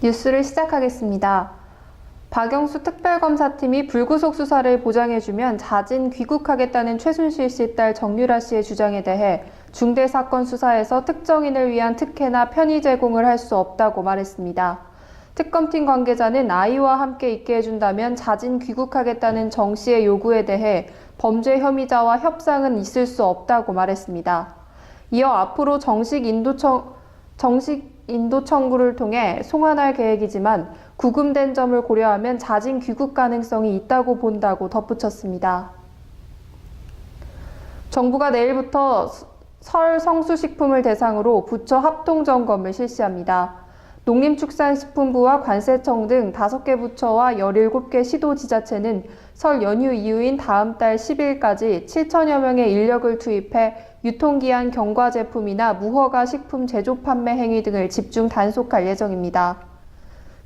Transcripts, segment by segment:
뉴스를 시작하겠습니다. 박영수 특별검사팀이 불구속 수사를 보장해주면 자진 귀국하겠다는 최순실 씨 딸 정유라 씨의 주장에 대해 중대사건 수사에서 특정인을 위한 특혜나 편의 제공을 할 수 없다고 말했습니다. 특검팀 관계자는 아이와 함께 있게 해준다면 자진 귀국하겠다는 정 씨의 요구에 대해 범죄 혐의자와 협상은 있을 수 없다고 말했습니다. 이어 앞으로 정식 인도 청구를 통해 송환할 계획이지만 구금된 점을 고려하면 자진 귀국 가능성이 있다고 본다고 덧붙였습니다. 정부가 내일부터 설 성수식품을 대상으로 부처 합동점검을 실시합니다. 농림축산식품부와 관세청 등 5개 부처와 17개 시도지자체는 설 연휴 이후인 다음 달 10일까지 7천여 명의 인력을 투입해 유통기한 경과 제품이나 무허가 식품 제조 판매 행위 등을 집중 단속할 예정입니다.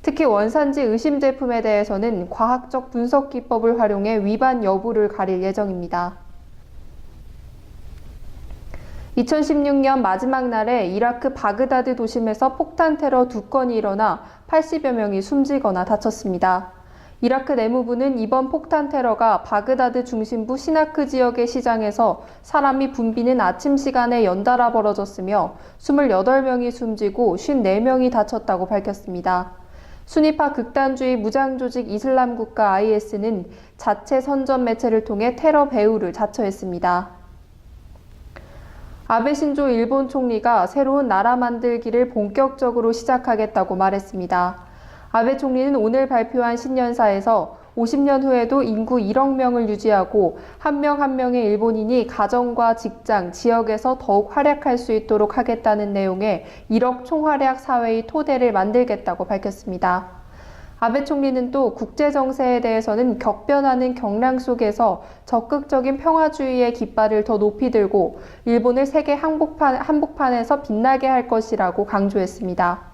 특히 원산지 의심 제품에 대해서는 과학적 분석 기법을 활용해 위반 여부를 가릴 예정입니다. 2016년 마지막 날에 이라크 바그다드 도심에서 폭탄 테러 2건이 일어나 80여 명이 숨지거나 다쳤습니다. 이라크 내무부는 이번 폭탄 테러가 바그다드 중심부 시나크 지역의 시장에서 사람이 붐비는 아침 시간에 연달아 벌어졌으며 28명이 숨지고 54명이 다쳤다고 밝혔습니다. 순위파 극단주의 무장조직 이슬람국가 IS는 자체 선전 매체를 통해 테러 배후를 자처했습니다. 아베 신조 일본 총리가 새로운 나라 만들기를 본격적으로 시작하겠다고 말했습니다. 아베 총리는 오늘 발표한 신년사에서 50년 후에도 인구 1억 명을 유지하고 한 명 한 명의 일본인이 가정과 직장, 지역에서 더욱 활약할 수 있도록 하겠다는 내용의 1억 총활약 사회의 토대를 만들겠다고 밝혔습니다. 아베 총리는 또 국제정세에 대해서는 격변하는 경랑 속에서 적극적인 평화주의의 깃발을 더 높이 들고 일본을 세계 한복판에서 빛나게 할 것이라고 강조했습니다.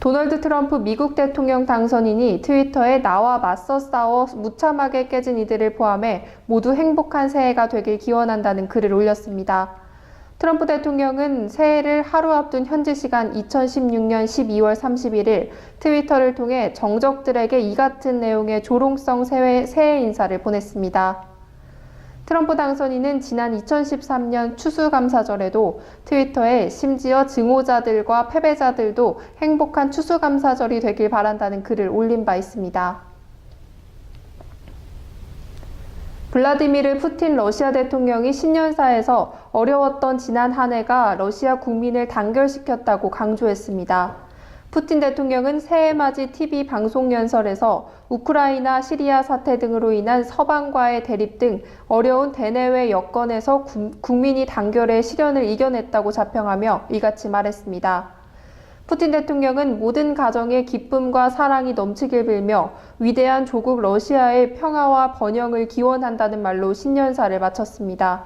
도널드 트럼프 미국 대통령 당선인이 트위터에 나와 맞서 싸워 무참하게 깨진 이들을 포함해 모두 행복한 새해가 되길 기원한다는 글을 올렸습니다. 트럼프 대통령은 새해를 하루 앞둔 현지 시간 2016년 12월 31일 트위터를 통해 정적들에게 이 같은 내용의 조롱성 새해 인사를 보냈습니다. 트럼프 당선인은 지난 2013년 추수감사절에도 트위터에 심지어 증오자들과 패배자들도 행복한 추수감사절이 되길 바란다는 글을 올린 바 있습니다. 블라디미르 푸틴 러시아 대통령이 신년사에서 어려웠던 지난 한 해가 러시아 국민을 단결시켰다고 강조했습니다. 푸틴 대통령은 새해맞이 TV 방송 연설에서 우크라이나, 시리아 사태 등으로 인한 서방과의 대립 등 어려운 대내외 여건에서 국민이 단결해 시련을 이겨냈다고 자평하며 이같이 말했습니다. 푸틴 대통령은 모든 가정에 기쁨과 사랑이 넘치길 빌며 위대한 조국 러시아의 평화와 번영을 기원한다는 말로 신년사를 마쳤습니다.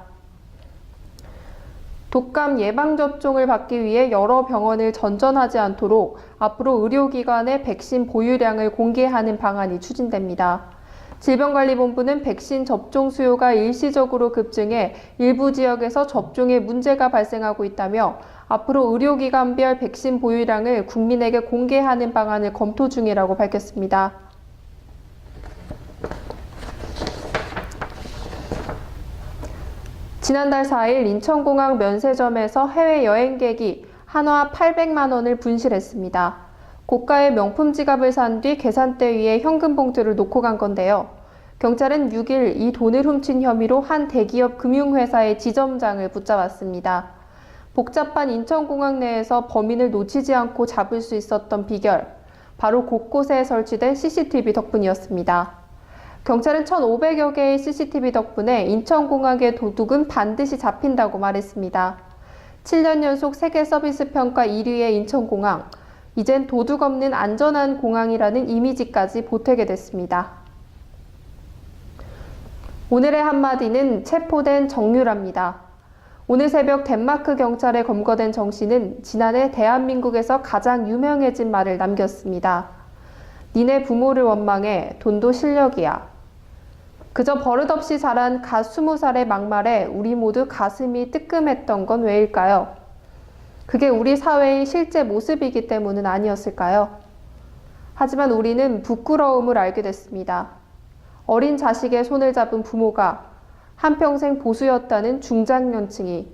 독감 예방접종을 받기 위해 여러 병원을 전전하지 않도록 앞으로 의료기관의 백신 보유량을 공개하는 방안이 추진됩니다. 질병관리본부는 백신 접종 수요가 일시적으로 급증해 일부 지역에서 접종에 문제가 발생하고 있다며 앞으로 의료기관별 백신 보유량을 국민에게 공개하는 방안을 검토 중이라고 밝혔습니다. 지난달 4일 인천공항 면세점에서 해외 여행객이 한화 800만 원을 분실했습니다. 고가의 명품 지갑을 산 뒤 계산대 위에 현금 봉투를 놓고 간 건데요. 경찰은 6일 이 돈을 훔친 혐의로 한 대기업 금융회사의 지점장을 붙잡았습니다. 복잡한 인천공항 내에서 범인을 놓치지 않고 잡을 수 있었던 비결, 바로 곳곳에 설치된 CCTV 덕분이었습니다. 경찰은 1,500여 개의 CCTV 덕분에 인천공항의 도둑은 반드시 잡힌다고 말했습니다. 7년 연속 세계 서비스 평가 1위의 인천공항, 이젠 도둑 없는 안전한 공항이라는 이미지까지 보태게 됐습니다. 오늘의 한마디는 체포된 정유라입니다. 오늘 새벽 덴마크 경찰에 검거된 정 씨는 지난해 대한민국에서 가장 유명해진 말을 남겼습니다. 니네 부모를 원망해 돈도 실력이야. 그저 버릇없이 자란 갓 20살의 막말에 우리 모두 가슴이 뜨끔했던 건 왜일까요? 그게 우리 사회의 실제 모습이기 때문은 아니었을까요? 하지만 우리는 부끄러움을 알게 됐습니다. 어린 자식의 손을 잡은 부모가, 한평생 보수였다는 중장년층이,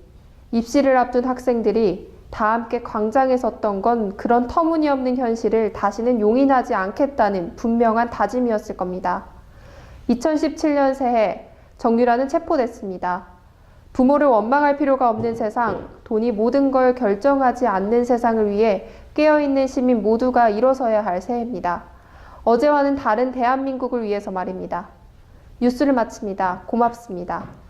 입시를 앞둔 학생들이 다 함께 광장에 섰던 건 그런 터무니없는 현실을 다시는 용인하지 않겠다는 분명한 다짐이었을 겁니다. 2017년 새해 정유라는 체포됐습니다. 부모를 원망할 필요가 없는 세상, 돈이 모든 걸 결정하지 않는 세상을 위해 깨어있는 시민 모두가 일어서야 할 새해입니다. 어제와는 다른 대한민국을 위해서 말입니다. 뉴스를 마칩니다. 고맙습니다.